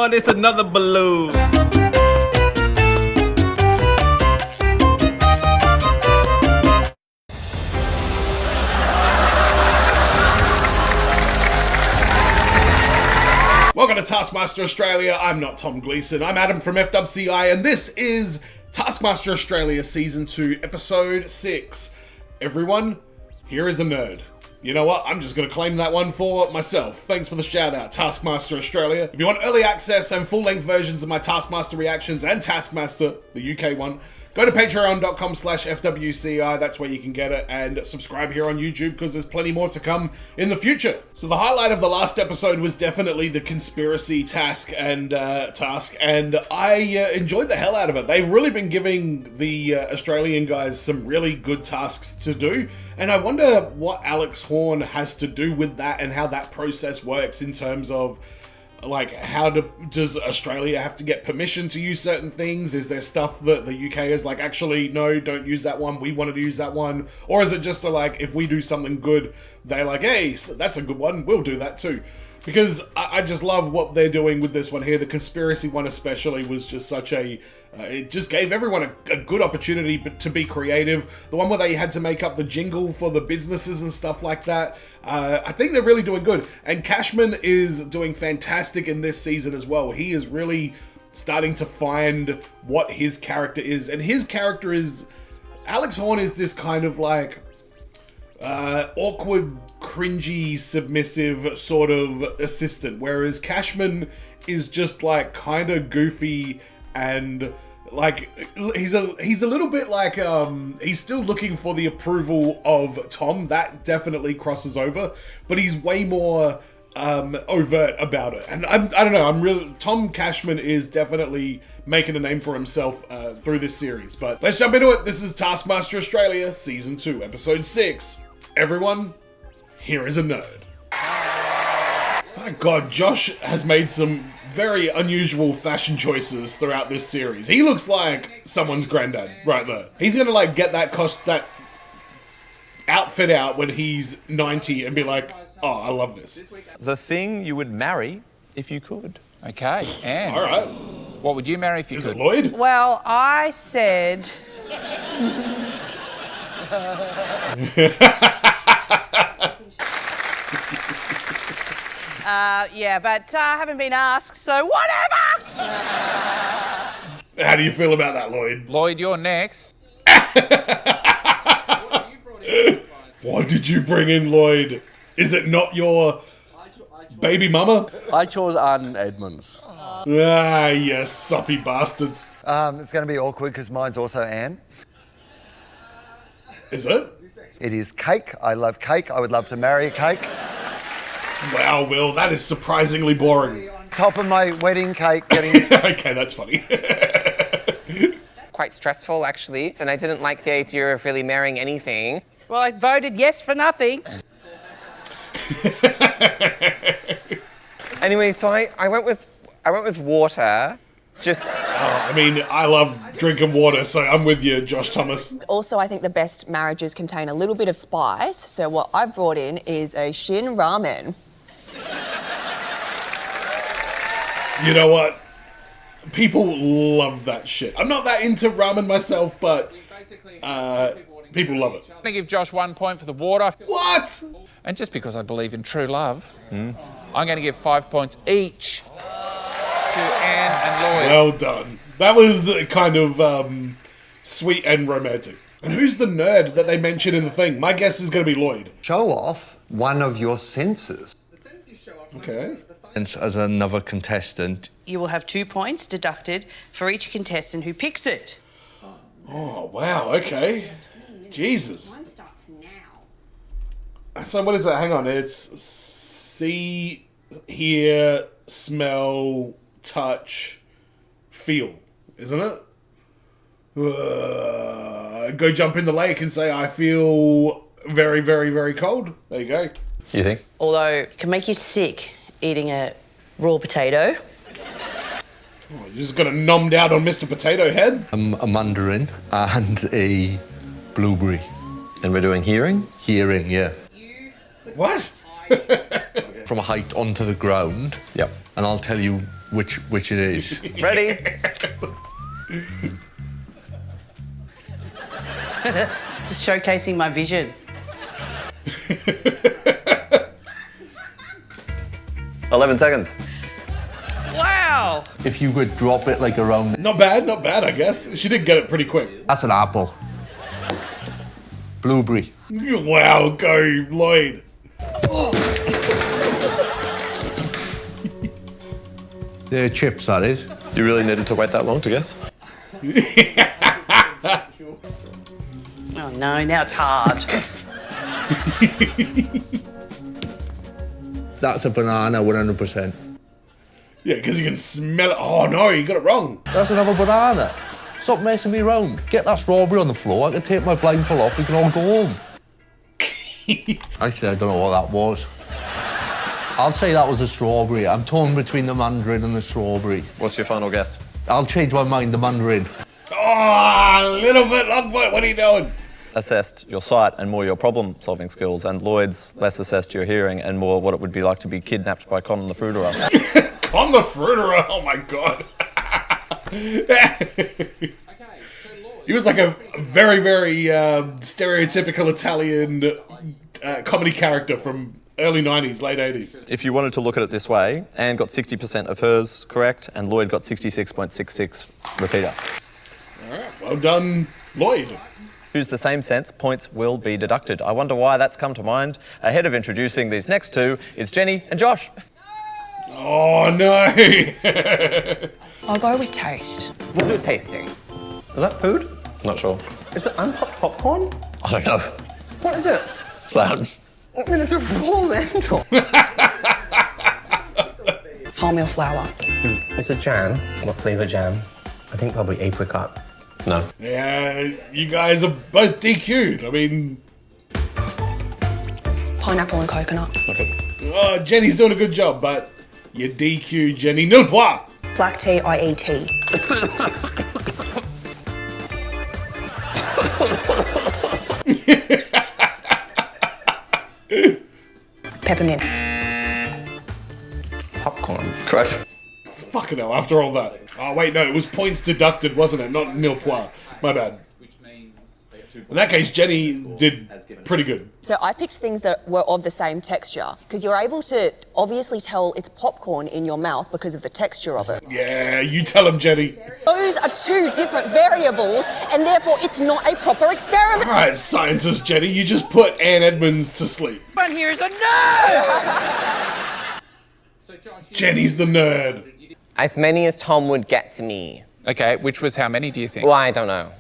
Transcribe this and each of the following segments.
on, it's another balloon. Welcome to Taskmaster Australia. I'm not Tom Gleeson. I'm Adam from FWCI, and this is Taskmaster Australia Season 2, Episode 6. Everyone, here is a nerd. You know what? I'm just going to claim that one for myself. Thanks for the shout out, Taskmaster Australia. If you want early access and full-length versions of my Taskmaster reactions and Taskmaster, the UK one, go to patreon.com/FWCI. That's where you can get it, and subscribe here on YouTube because there's plenty more to come in the future. So the highlight of the last episode was definitely the conspiracy task, and I enjoyed the hell out of it. They've really been giving the Australian guys some really good tasks to do, and I wonder what Alex Horne has to do with that and how that process works in terms of like, does Australia have to get permission to use certain things? Is there stuff that the UK is like, actually, no, don't use that one, we wanted to use that one? Or is it just like, if we do something good, they're like, hey, that's a good one, we'll do that too? Because I just love what they're doing with this one here. The conspiracy one especially was just such a... it just gave everyone a good opportunity to be creative. The one where they had to make up the jingle for the businesses and stuff like that. I think they're really doing good. And Cashman is doing fantastic in this season as well. He is really starting to find what his character is. And his character is... Alex Horne is this kind of like... awkward, cringy, submissive sort of assistant, whereas Cashman is just like kind of goofy and like he's a little bit like he's still looking for the approval of Tom. That definitely crosses over, but he's way more overt about it. And I don't know, Tom Cashman is definitely making a name for himself through this series. But let's jump into it. This is Taskmaster Australia Season 2, Episode 6. Everyone, here is a nerd. My God, Josh has made some very unusual fashion choices throughout this series. He looks like someone's granddad right there. He's gonna like get that outfit out when he's 90 and be like, oh, I love this. The thing you would marry if you could. Okay, Anne. All right. What would you marry if you could? Is it Lloyd? Well, I said... yeah, but I haven't been asked, so whatever! How do you feel about that, Lloyd? Lloyd, you're next. Why did you bring in Lloyd? Is it not your baby mama? I chose Anne Edmonds. Ah, you soppy bastards. It's going to be awkward because mine's also Anne. Is it? It is cake. I love cake. I would love to marry a cake. Wow, Will, that is surprisingly boring. Top of my wedding cake getting... Okay, that's funny. Quite stressful, actually, and I didn't like the idea of really marrying anything. Well, I voted yes for nothing. Anyway, so I went with water. Just... I mean, I love drinking water, so I'm with you, Josh Thomas. Also, I think the best marriages contain a little bit of spice. So what I've brought in is a shin ramen. You know what? People love that shit. I'm not that into ramen myself, but people love it. I'm going to give Josh 1 point for the water. What? And just because I believe in true love, I'm going to give 5 points each to Anne and Lloyd. Well done. That was kind of sweet and romantic. And who's the nerd that they mentioned in the thing? My guess is going to be Lloyd. Show off one of your senses. Okay. As another contestant, You will have 2 points deducted for each contestant who picks it. Oh, wow, okay. Jesus. So what is that? Hang on. It's see, hear, smell, touch, feel, isn't it? Go jump in the lake and say, I feel very, very, very cold. There you go. You think? Although it can make you sick eating a raw potato. Oh, you're just gonna nom down on Mr. Potato Head? a mandarin and a blueberry. And we're doing hearing? Hearing, yeah. What? From a height onto the ground. Yep. And I'll tell you which it is. Ready? Just showcasing my vision. 11 seconds. Wow! If you could drop it like around, Not bad, I guess. She did get it pretty quick. that's an apple. Blueberry. Wow, go Lloyd. They're chips, that is. You really needed to wait that long to guess? Oh no, now it's hard. That's a banana, 100%. Yeah, because you can smell it. Oh no, you got it wrong. That's another banana. Stop messing me around. Get that strawberry on the floor. I can take my blindfold off. We can all go home. Actually, I don't know what that was. I'll say that was a strawberry. I'm torn between the mandarin and the strawberry. What's your final guess? I'll change my mind, the mandarin. Oh, Littlefoot, Longfoot, what are you doing? Assessed your sight and more your problem-solving skills, and Lloyd's less assessed your hearing and more what it would be like to be kidnapped by Con the Fruiterer. Con the Fruiterer, oh my god. He was like a very, very stereotypical Italian comedy character from early 90s, late 80s. If you wanted to look at it this way, Anne got 60% of hers correct, and Lloyd got 66.66. Repeater. All right, well done, Lloyd. Use the same sense, points will be deducted. I wonder why that's come to mind. Ahead of introducing these next two is Jenny and Josh. Oh no. I'll go with taste. We'll do tasting. Is that food? Not sure. Is it unpopped popcorn? I don't know. What is it? Slam. I mean, it's a raw lentil. Wholemeal flour. It's a jam. What flavour jam? I think probably apricot. No. Yeah, you guys are both DQ'd. I mean, Pineapple and coconut. oh, Jenny's doing a good job, but you DQ Jenny. Nil point. Black tea, I.e. tea. Peppermint. Popcorn. Correct. Fucking hell, after all that. Oh, wait, no, it was points deducted, wasn't it? Not nil point. My bad. In that case, Jenny did pretty good. So I picked things that were of the same texture because you're able to obviously tell it's popcorn in your mouth because of the texture of it. Yeah, you tell him, Jenny. Those are two different variables and therefore it's not a proper experiment. All right, scientist Jenny, you just put Anne Edmonds to sleep. But here's a nerd! Jenny's the nerd. As many as Tom would get to me. Okay, which was how many do you think? Well, I don't know.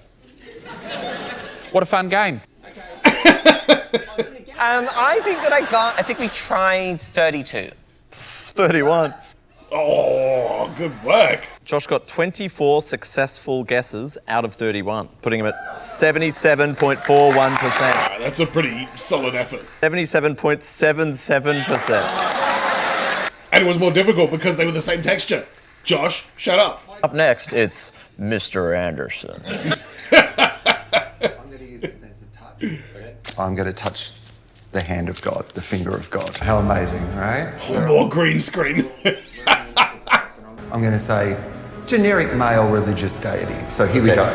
What a fun game. I think we tried 32. 31. Oh, good work. Josh got 24 successful guesses out of 31, putting him at 77.41%. All right, that's a pretty solid effort. 77.77%. And it was more difficult because they were the same texture. Josh, shut up. Up next, it's Mr. Anderson. I'm going to touch the hand of God, the finger of God. How amazing, right? More green screen. I'm going to say generic male religious deity. So here we go.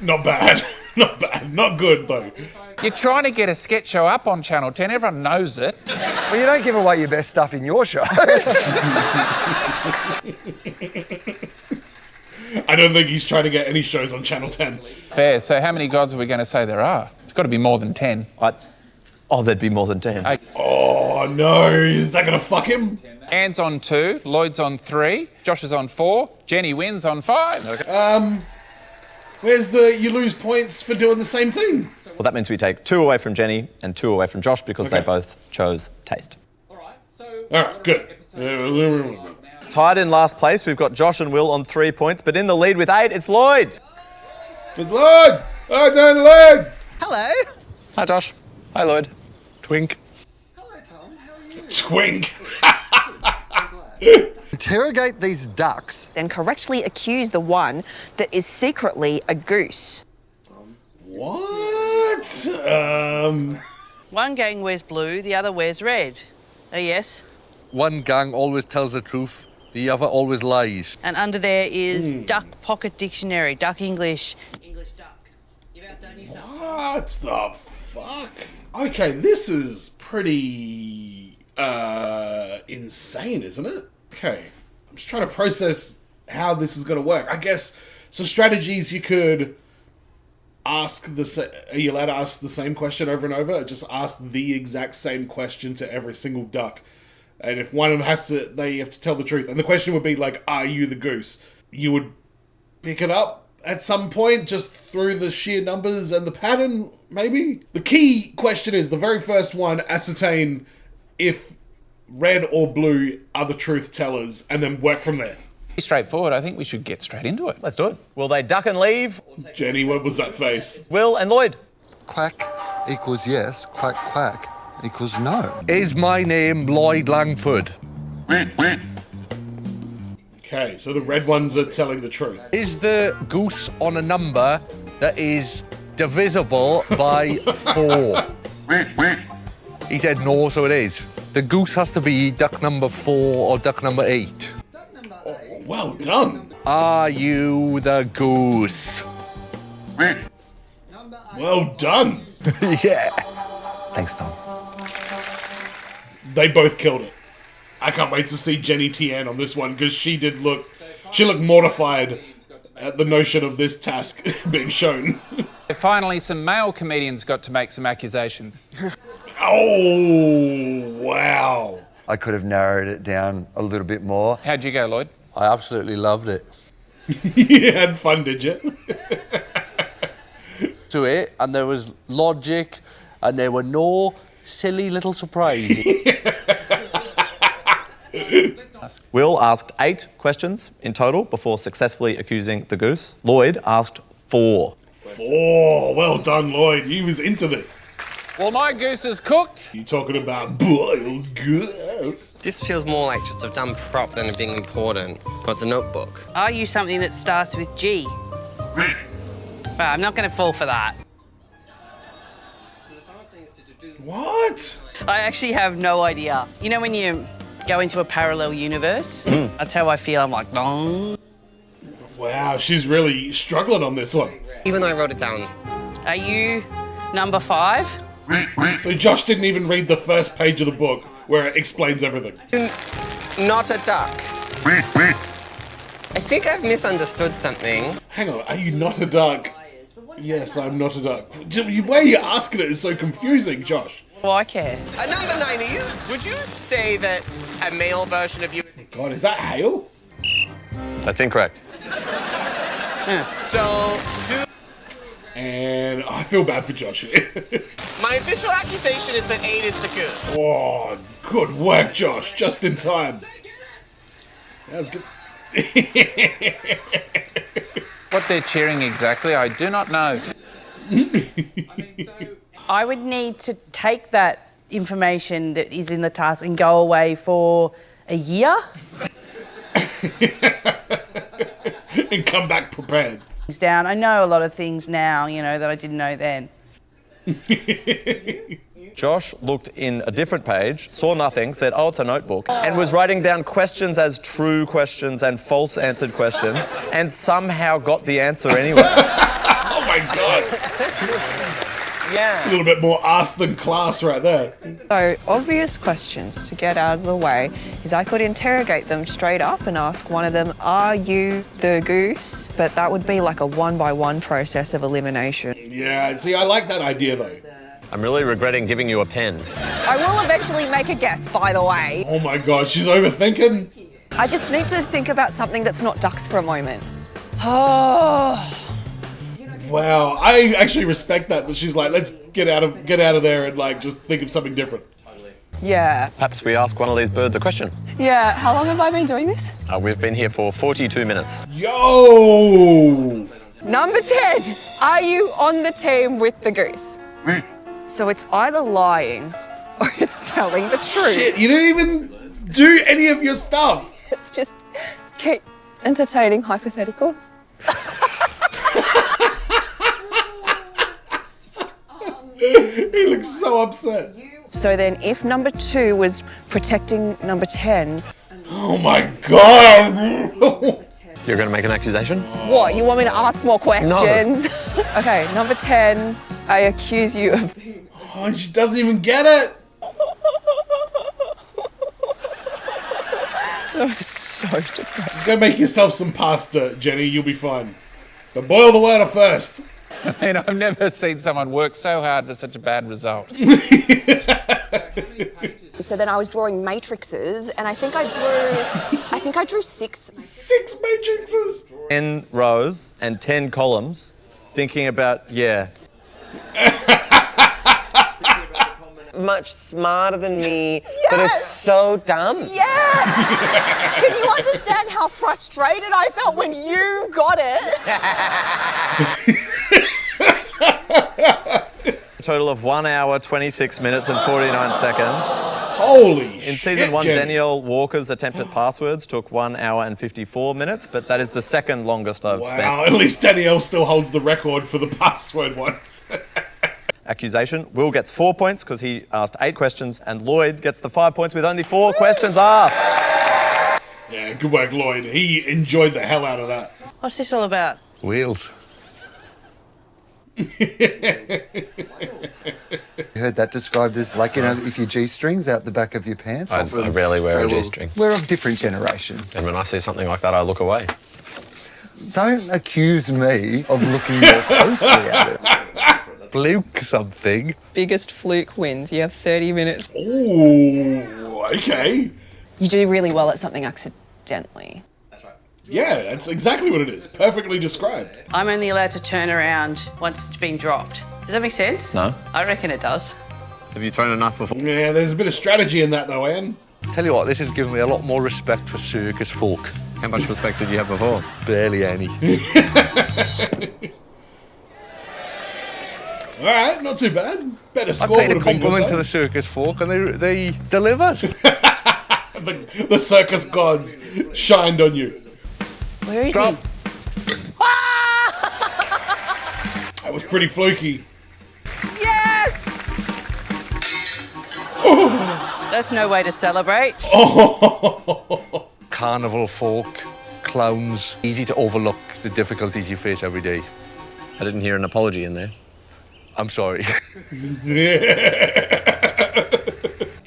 Not bad. Not bad. Not good, though. You're trying to get a sketch show up on Channel 10. Everyone knows it. Well, you don't give away your best stuff in your show. I don't think he's trying to get any shows on Channel 10. Fair. So how many gods are we going to say there are? It's got to be more than 10. Oh, there'd be more than 10. Oh, no. Is that going to fuck him? Anne's on 2, Lloyd's on 3, Josh is on 4, Jenny wins on 5. Where's the you lose points for doing the same thing? Well, that means we take 2 away from Jenny and 2 away from Josh because they both chose taste. All right, good. Tied in last place, we've got Josh and Will on 3 points, but in the lead with 8, it's Lloyd. Good Lord! Oh, don't Lloyd! Hello. Hi, Josh. Hi, Lloyd. Twink. Twink. Interrogate these ducks. Then correctly accuse the one that is secretly a goose. What? What? One gang wears blue, the other wears red. Oh, yes. One gang always tells the truth, the other always lies. And under there is Duck Pocket Dictionary, Duck English. English duck. You've outdone yourself. What the fuck? Okay, this is pretty insane, isn't it? Okay, I'm just trying to process how this is going to work. I guess so. Strategies you could ask are you allowed to ask the same question over and over? Or just ask the exact same question to every single duck. And if one of them they have to tell the truth. And the question would be like, are you the goose? You would pick it up at some point just through the sheer numbers and the pattern, maybe? The key question is, the very first one, ascertain if red or blue are the truth tellers and then work from there. Straightforward. I think we should get straight into it. Let's do it. Will they duck and leave? Jenny, what was that face? Will and Lloyd. Quack equals yes, quack, quack equals no. Is my name Lloyd Langford? Okay, so the red ones are telling the truth. Is the goose on a number that is divisible by 4? He said no, so it is. The goose has to be duck number 4 or duck number 8. Well done. Are you the goose? Well done. Yeah. Thanks, Tom. They both killed it. I can't wait to see Jenny Tien on this one, because she looked mortified at the notion of this task being shown. Finally, some male comedians got to make some accusations. Oh, wow. I could have narrowed it down a little bit more. How'd you go, Lloyd? I absolutely loved it. You had fun, did you? To it, and there was logic, and there were no silly little surprises. Will asked 8 questions in total before successfully accusing the goose. Lloyd asked 4. 4. Well done, Lloyd. You was into this. Well, my goose is cooked. You talking about boiled goose? This feels more like just a dumb prop than it being important. Or it's a notebook. Are you something that starts with G? Well, I'm not going to fall for that. What? I actually have no idea. You know when you go into a parallel universe? That's how I feel. I'm like, no. Wow, she's really struggling on this one. Even though I wrote it down. Are you number 5? So Josh didn't even read the first page of the book where it explains everything. Not a duck. I think I've misunderstood something. Hang on, are you not a duck? Yes, I'm not a duck. The way you're asking it is so confusing, Josh. Well, I care. Number 90, would you say that a male version of you... God, is that Hale? That's incorrect. So, And I feel bad for Josh here. my official accusation is that 8 is the goose. Oh, good work, Josh. Just in time. That was good. What they're cheering exactly, I do not know. I would need to take that information that is in the task and go away for a year. And come back prepared. Down. I know a lot of things now, you know, that I didn't know then. Josh looked in a different page, saw nothing, said, oh, it's a notebook, and was writing down questions as true questions and false answered questions, and somehow got the answer anyway. Oh my God. Yeah. A little bit more ass than class right there. So, obvious questions to get out of the way is I could interrogate them straight up and ask one of them, are you the goose? But that would be like a one-by-one process of elimination. Yeah, see, I like that idea though. I'm really regretting giving you a pen. I will eventually make a guess, by the way. Oh my God, she's overthinking. I just need to think about something that's not ducks for a moment. Oh. Wow, I actually respect that she's like, let's get out of there and like just think of something different. Yeah. Perhaps we ask one of these birds a question. Yeah. How long have I been doing this? We've been here for 42 minutes. Yo! Number 10. Are you on the team with the goose? So it's either lying or it's telling the truth. Shit, you didn't even do any of your stuff. It's just keep entertaining hypotheticals. looks so upset. So then if number 2 was protecting number 10... Oh my God! You're going to make an accusation? What, you want me to ask more questions? No. Okay, number 10, I accuse you of... Oh, she doesn't even get it! That was so depressing. Just go make yourself some pasta, Jenny, you'll be fine. But boil the water first. I mean, I've never seen someone work so hard for such a bad result. So then I was drawing matrices, and I think I drew 6. 6 matrices? 10 rows and 10 columns, thinking about, yeah. Much smarter than me, but it's so dumb. Yes! Can you understand how frustrated I felt when you got it? A total of 1 hour, 26 minutes and 49 seconds. Holy shit, In season 1, Jenny. Danielle Walker's attempt at passwords took 1 hour and 54 minutes, but that is the second longest I've spent. Wow, at least Danielle still holds the record for the password one. Accusation. Will gets 4 points because he asked 8 questions, and Lloyd gets the 5 points with only 4 questions asked. Yeah, good work, Lloyd. He enjoyed the hell out of that. What's this all about? Wheels. You heard that described as like, you know, if your G-string's out the back of your pants. I rarely wear a They will- G-string. We're of different generation. And when I see something like that, I look away. Don't accuse me of looking more closely at it. Fluke something. Biggest fluke wins. You have 30 minutes. Ooh, okay. You do really well at something accidentally. Yeah, that's exactly what it is. Perfectly described. I'm only allowed to turn around once it's been dropped. Does that make sense? No. I reckon it does. Have you thrown enough before? Yeah, there's a bit of strategy in that though, Anne. Tell you what, this has given me a lot more respect for circus folk. How much respect did you have before? Barely any. All right, not too bad. Better I score paid a would have been compliment good, to the circus folk and they delivered. the circus gods shined on you. Where is Drop. he? That was pretty fluky. Yes! That's no way to celebrate. Carnival folk, clowns. Easy to overlook the difficulties you face every day. I didn't hear an apology in there. I'm sorry.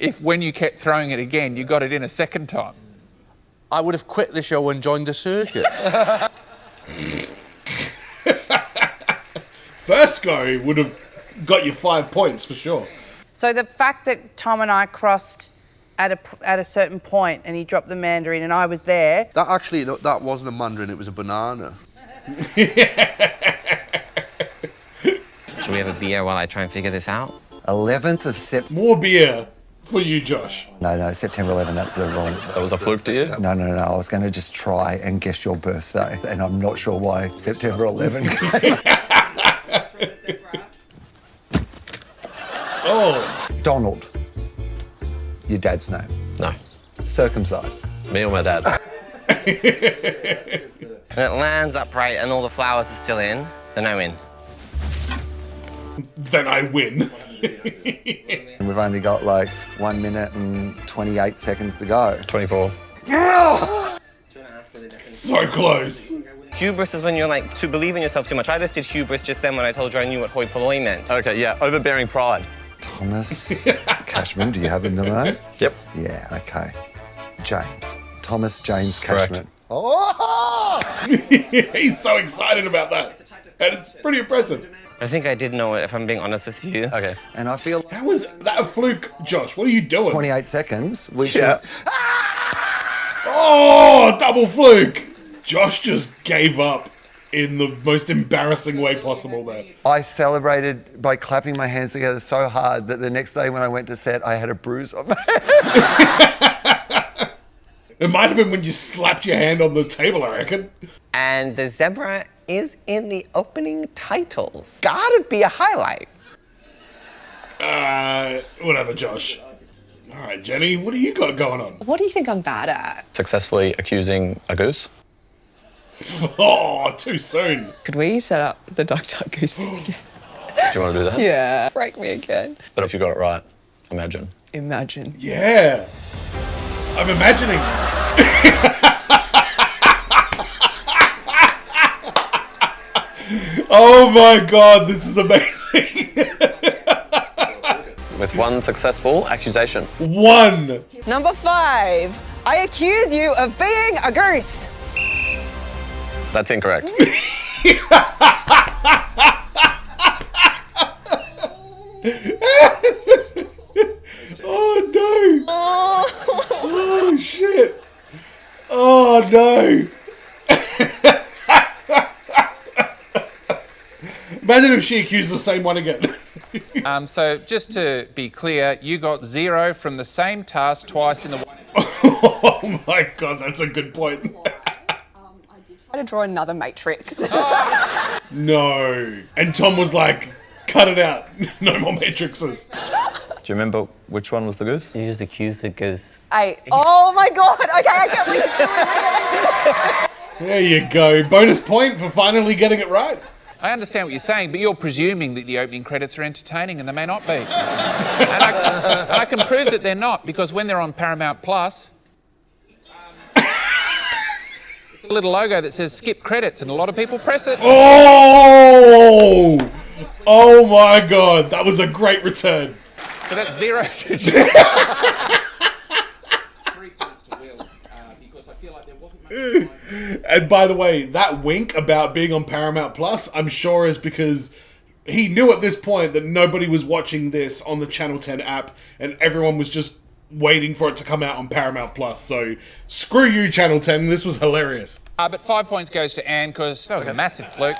If when you kept throwing it again, you got it in a second time. I would have quit the show and joined the circus. First go would have got you 5 points for sure. So the fact that Tom and I crossed at a certain point and he dropped the mandarin and I was there. That wasn't a mandarin, it was a banana. Should we have a beer while I try and figure this out? 11th of September. More beer for you, Josh. No, September 11th, that's the wrong... That was a fluke to you? No, I was going to just try and guess your birthday, and I'm not sure why September 11 came. Oh. Donald. Your dad's name. No. Circumcised. Me or my dad? And it lands upright and all the flowers are still in, then I win. Then I win. And we've only got like 1 minute and 28 seconds to go. 24. So close. Hubris is when you're like, to believe in yourself too much. I just did hubris just then when I told you I knew what hoi polloi meant. Okay, yeah, overbearing pride. Thomas Cashman, do you have a middle name? Yep. Yeah, okay. James. Thomas James Correct. Cashman. Oh! He's so excited about that. And it's pretty impressive. I think I did know it, if I'm being honest with you. Okay. And I feel How was that a fluke, Josh? What are you doing? 28 seconds. We Yeah. should... Oh, double fluke. Josh just gave up in the most embarrassing way possible there. I celebrated by clapping my hands together so hard that the next day when I went to set, I had a bruise on my hand. It might have been when you slapped your hand on the table, I reckon. And the zebra is in the opening titles. Gotta be a highlight. Whatever, Josh. All right, Jenny, what do you got going on? What do you think I'm bad at? Successfully accusing a goose. Oh, too soon. Could we set up the Duck Duck Goose thing again? you want to do that? Yeah. Break me again. But if you got it right, imagine. Imagine. Yeah. I'm imagining. Oh my god, this is amazing. With one successful accusation. One. Number 5. I accuse you of being a goose. That's incorrect. Oh no. Oh shit. Oh no. Imagine if she accused the same one again. So just to be clear, you got 0 from the same task twice in the one. Oh my god, that's a good point. Try to draw another matrix. No. And Tom was like, cut it out. No more matrices. Do you remember which one was the goose? You just accused the goose. Oh my god. Okay, I get what you're doing. There you go. Bonus point for finally getting it right. I understand what you're saying, but you're presuming that the opening credits are entertaining, and they may not be. and I can prove that they're not, because when they're on Paramount Plus, it's a little logo that says skip credits, and a lot of people press it. Oh! Oh my god, that was a great return. So that's 0 to 3 points to Will, because I feel like there wasn't much time. And by the way, that wink about being on Paramount Plus, I'm sure is because he knew at this point that nobody was watching this on the Channel 10 app and everyone was just waiting for it to come out on Paramount Plus. So screw you, Channel 10. This was hilarious. But 5 points goes to Anne, because that was a massive fluke.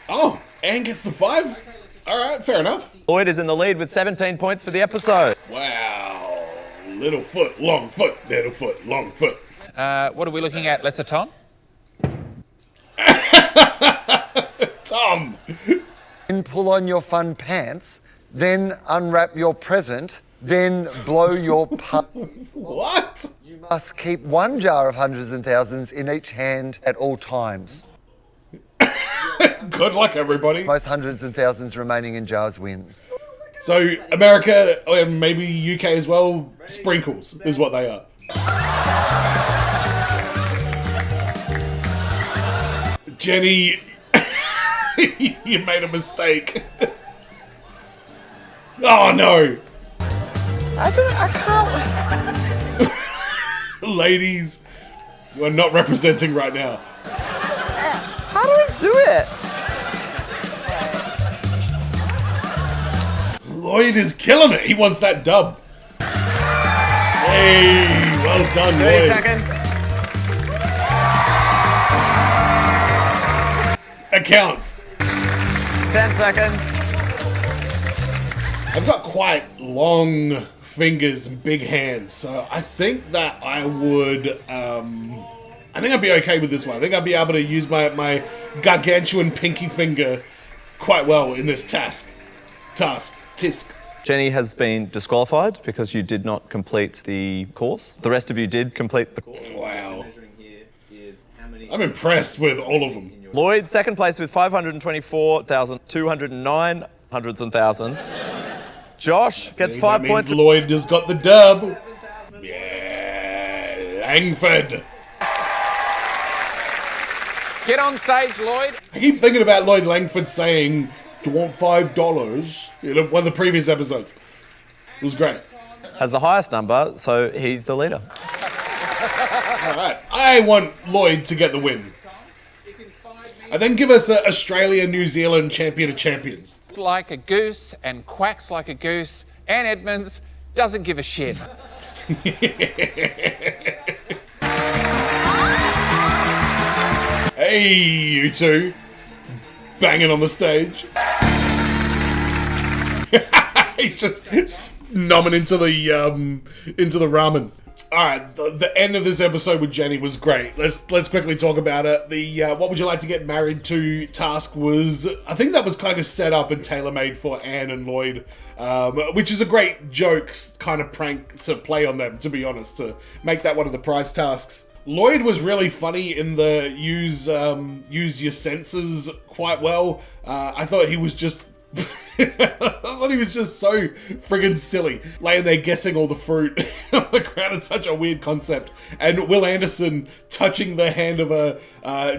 Oh, Anne gets the 5? All right, fair enough. Lloyd is in the lead with 17 points for the episode. Wow. Little foot, long foot, little foot, long foot. What are we looking at, Lesser Tom? Tom! Then pull on your fun pants, then unwrap your present, then blow your putt. What? You must keep one jar of hundreds and thousands in each hand at all times. Good luck, everybody. Most hundreds and thousands remaining in jars wins. So, America, or maybe UK as well, sprinkles is what they are. Jenny, you made a mistake. Oh no! I can't. Ladies, you are not representing right now. How do we do it? Lloyd is killing it. He wants that dub. Hey, well done, 30 Lloyd. seconds. Accounts. 10 seconds. I've got quite long fingers and big hands, so I think that I would, I think I'd be okay with this one. I think I'd be able to use my gargantuan pinky finger quite well in this task. Tisk. Jenny has been disqualified because you did not complete the course. The rest of you did complete the course. Wow. I'm impressed with all of them. Lloyd, second place with 524,209 hundreds and thousands. Josh gets See, 5 that points. means Lloyd just got the dub. Yeah, Langford. Get on stage, Lloyd. I keep thinking about Lloyd Langford saying, "Do you want $5?" You know, one of the previous episodes. It was great. Has the highest number, so he's the leader. All right, I want Lloyd to get the win. And then give us an Australia, New Zealand champion of champions. Like a goose and quacks like a goose. Anne Edmonds doesn't give a shit. Hey, you two. Banging on the stage. He's just nomming into the ramen. All right, the end of this episode with Jenny was great. Let's quickly talk about it. The what would you like to get married to task was, I think that was kind of set up and tailor-made for Anne and Lloyd, which is a great joke kind of prank to play on them, to be honest, to make that one of the prize tasks. Lloyd was really funny in the use your senses quite well. I thought he was just I thought he was just so friggin' silly, laying there guessing all the fruit on the ground. It's such a weird concept. And Will Anderson touching the hand of a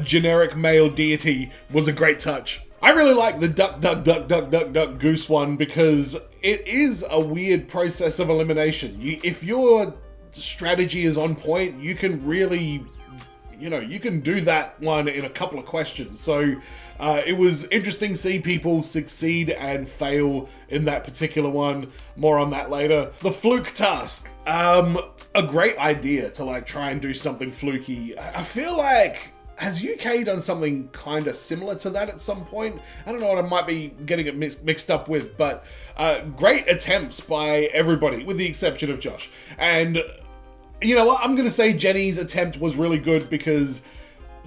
generic male deity was a great touch. I really like the duck, duck, duck, duck, duck, duck, goose one because it is a weird process of elimination. If your strategy is on point, you can really, you can do that one in a couple of questions. So it was interesting to see people succeed and fail in that particular one. More on that later. The Fluke task. A great idea to like try and do something fluky. I feel like, has UK done something kind of similar to that at some point? I don't know what I might be getting it mixed up with, but great attempts by everybody, with the exception of Josh. And you know what? I'm going to say Jenny's attempt was really good because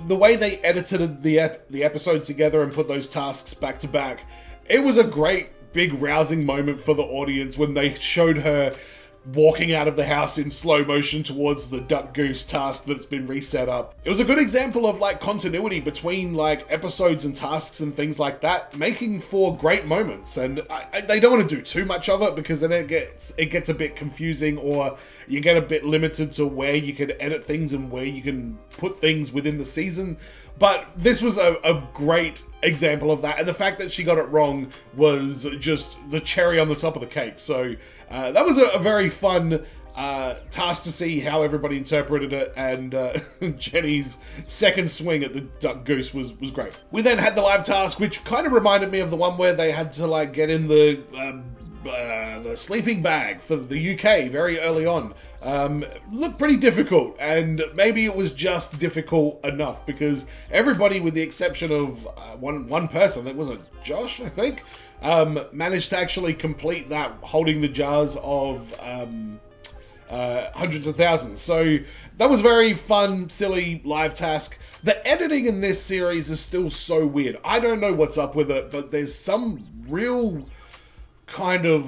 the way they edited the episode together and put those tasks back to back, it was a great, big, rousing moment for the audience when they showed her walking out of the house in slow motion towards the duck goose task that's been reset up. It was a good example of like continuity between like episodes and tasks and things like that, making for great moments. And they don't want to do too much of it because then it gets a bit confusing, or you get a bit limited to where you can edit things and where you can put things within the season. But this was a great example of that, and the fact that she got it wrong was just the cherry on the top of the cake. So that was a very fun task to see how everybody interpreted it, and Jenny's second swing at the duck goose was great. We then had the live task, which kind of reminded me of the one where they had to like get in the sleeping bag for the UK very early on. Looked pretty difficult, and maybe it was just difficult enough because everybody, with the exception of one person, that wasn't Josh, I think, managed to actually complete that, holding the jars of hundreds of thousands. So that was a very fun, silly live task. The editing in this series is still so weird. I don't know what's up with it, but there's some real kind of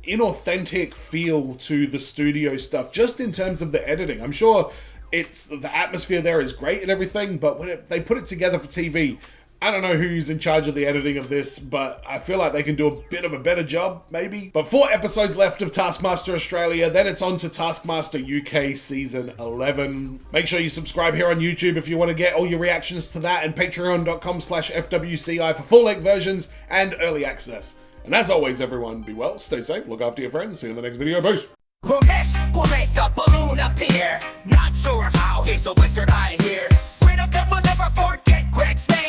inauthentic feel to the studio stuff, just in terms of the editing. I'm sure the atmosphere there is great and everything, but when they put it together for TV, I don't know who's in charge of the editing of this, but I feel like they can do a bit of a better job, maybe. But 4 episodes left of Taskmaster Australia, then it's on to Taskmaster UK Season 11. Make sure you subscribe here on YouTube if you want to get all your reactions to that, and patreon.com/FWCI for full-length versions and early access. And as always, everyone, be well, stay safe, look after your friends, see you in the next video, peace! Ramesh will make the balloon appear. Not sure how, he's a wizard I hear. Rid of them will never forget Greg's name.